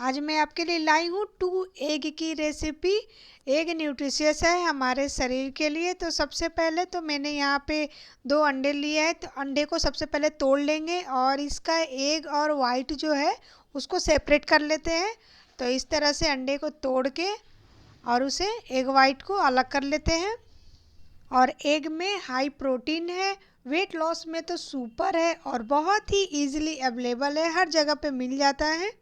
आज मैं आपके लिए लाई हूँ 2 एग की रेसिपी। एग न्यूट्रिशियस है हमारे शरीर के लिए। तो सबसे पहले तो मैंने यहाँ पे 2 अंडे लिए हैं। तो अंडे को सबसे पहले तोड़ लेंगे और इसका एग और वाइट जो है उसको सेपरेट कर लेते हैं। तो इस तरह से अंडे को तोड़ के और उसे एग वाइट को अलग कर लेते हैं। और एग में हाई प्रोटीन है, वेट लॉस में तो सुपर है और बहुत ही इजीली अवेलेबल है, हर जगह पे मिल जाता है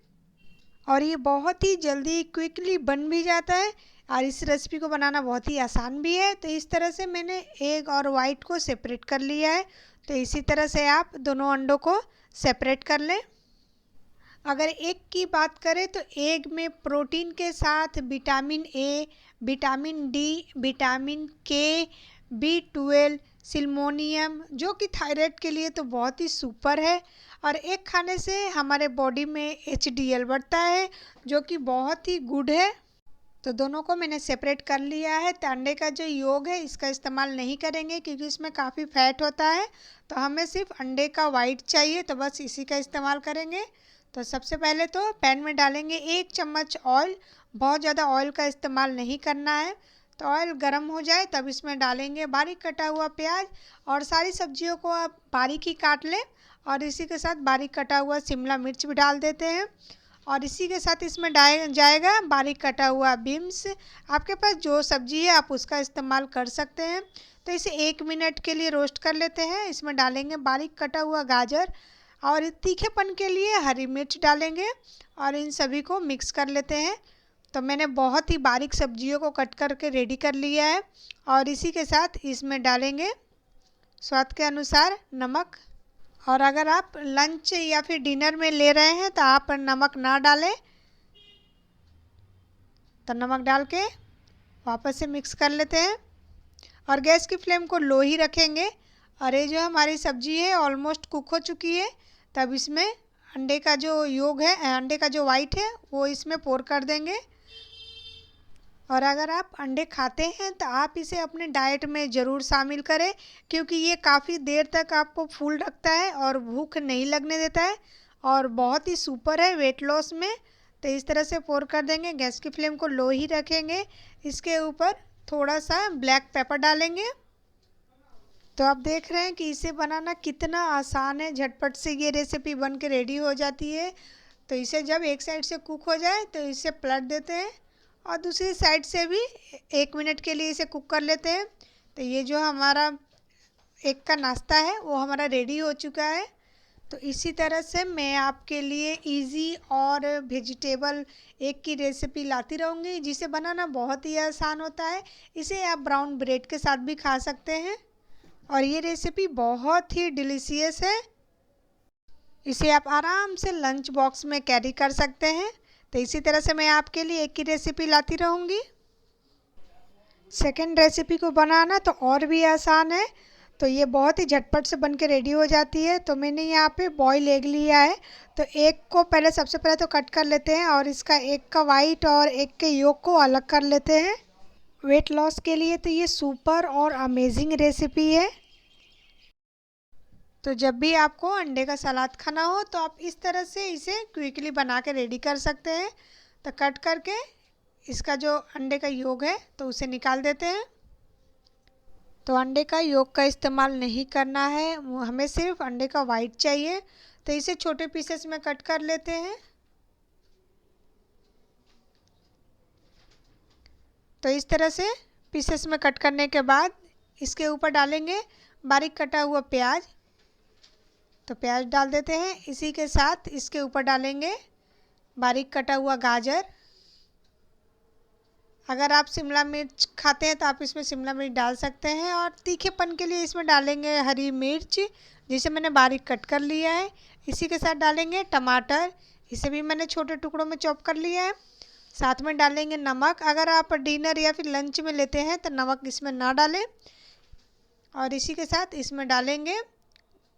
और ये बहुत ही जल्दी क्विकली बन भी जाता है और इस रेसिपी को बनाना बहुत ही आसान भी है। तो इस तरह से मैंने एग और वाइट को सेपरेट कर लिया है। तो इसी तरह से आप दोनों अंडों को सेपरेट कर लें। अगर एग की बात करें तो एग में प्रोटीन के साथ vitamin A, vitamin D, vitamin के, B12, सिल्मोनियम जो कि थायराइड के लिए तो बहुत ही सुपर है। और एग खाने से हमारे बॉडी में HDL बढ़ता है जो कि बहुत ही गुड है। तो दोनों को मैंने सेपरेट कर लिया है। तो अंडे का जो योग है इसका इस्तेमाल नहीं करेंगे क्योंकि इसमें काफ़ी फैट होता है। तो हमें सिर्फ अंडे का वाइट चाहिए, तो बस इसी का इस्तेमाल करेंगे। तो सबसे पहले तो पैन में डालेंगे 1 चम्मच ऑयल। बहुत ज़्यादा ऑयल का इस्तेमाल नहीं करना है। तो ऑयल गर्म हो जाए तब इसमें डालेंगे बारीक कटा हुआ प्याज और सारी सब्जियों को आप बारीक ही काट लें। और इसी के साथ बारीक कटा हुआ शिमला मिर्च भी डाल देते हैं और इसी के साथ इसमें जाएगा बारीक कटा हुआ बीन्स। आपके पास जो सब्जी है आप उसका इस्तेमाल कर सकते हैं। तो इसे 1 मिनट के लिए रोस्ट कर लेते हैं। इसमें डालेंगे बारीक कटा हुआ गाजर और तीखेपन के लिए हरी मिर्च डालेंगे और इन सभी को मिक्स कर लेते हैं। तो मैंने बहुत ही बारीक सब्जियों को कट करके रेडी कर लिया है और इसी के साथ इसमें डालेंगे स्वाद के अनुसार नमक। और अगर आप लंच या फिर डिनर में ले रहे हैं तो आप नमक ना डालें। तो नमक डाल के वापस से मिक्स कर लेते हैं और गैस की फ्लेम को लो ही रखेंगे। और ये जो हमारी सब्जी है ऑलमोस्ट कुक हो चुकी है। तब इसमें अंडे का जो योग है, अंडे का जो वाइट है वो इसमें पोर कर देंगे। और अगर आप अंडे खाते हैं तो आप इसे अपने डाइट में ज़रूर शामिल करें क्योंकि ये काफ़ी देर तक आपको फुल रखता है और भूख नहीं लगने देता है और बहुत ही सुपर है वेट लॉस में। तो इस तरह से पोर कर देंगे। गैस की फ्लेम को लो ही रखेंगे। इसके ऊपर थोड़ा सा ब्लैक पेपर डालेंगे। तो आप देख रहे हैं कि इसे बनाना कितना आसान है, झटपट से ये रेसिपी बन के रेडी हो जाती है। तो इसे जब एक साइड से कुक हो जाए तो इसे पलट देते हैं और दूसरी साइड से भी 1 मिनट के लिए इसे कुक कर लेते हैं। तो ये जो हमारा एग का नाश्ता है वो हमारा रेडी हो चुका है। तो इसी तरह से मैं आपके लिए इजी और वेजिटेबल एग की रेसिपी लाती रहूँगी जिसे बनाना बहुत ही आसान होता है। इसे आप ब्राउन ब्रेड के साथ भी खा सकते हैं और ये रेसिपी बहुत ही डिलीशियस है। इसे आप आराम से लंच बॉक्स में कैरी कर सकते हैं। तो इसी तरह से मैं आपके लिए एक ही रेसिपी लाती रहूँगी। सेकंड रेसिपी को बनाना तो और भी आसान है। तो ये बहुत ही झटपट से बन के रेडी हो जाती है। तो मैंने यहाँ पे बॉयल एग लिया है। तो एग को पहले सबसे पहले तो कट कर लेते हैं और इसका एग का वाइट और एग के योक को अलग कर लेते हैं। वेट लॉस के लिए तो ये सुपर और अमेजिंग रेसिपी है। तो जब भी आपको अंडे का सलाद खाना हो तो आप इस तरह से इसे क्विकली बना के रेडी कर सकते हैं। तो कट करके इसका जो अंडे का योग है तो उसे निकाल देते हैं। तो अंडे का योग का इस्तेमाल नहीं करना है, हमें सिर्फ अंडे का वाइट चाहिए। तो इसे छोटे पीसेस में कट कर लेते हैं। तो इस तरह से पीसेस में कट करने के बाद इसके ऊपर डालेंगे बारीक कटा हुआ प्याज। तो प्याज डाल देते हैं। इसी के साथ इसके ऊपर डालेंगे बारीक कटा हुआ गाजर। अगर आप शिमला मिर्च खाते हैं तो आप इसमें शिमला मिर्च डाल सकते हैं और तीखेपन के लिए इसमें डालेंगे हरी मिर्च जिसे मैंने बारीक कट कर लिया है। इसी के साथ डालेंगे टमाटर, इसे भी मैंने छोटे टुकड़ों में चॉप कर लिया है। साथ में डालेंगे नमक। अगर आप डिनर या फिर लंच में लेते हैं तो नमक इसमें ना डालें। और इसी के साथ इसमें डालेंगे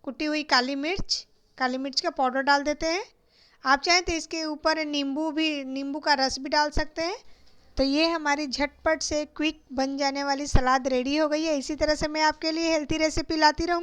कुटी हुई काली मिर्च का पाउडर डाल देते हैं। आप चाहें तो इसके ऊपर नींबू का रस भी डाल सकते हैं। तो ये हमारी झटपट से क्विक बन जाने वाली सलाद रेडी हो गई है। इसी तरह से मैं आपके लिए हेल्थी रेसिपी लाती रहूँगी।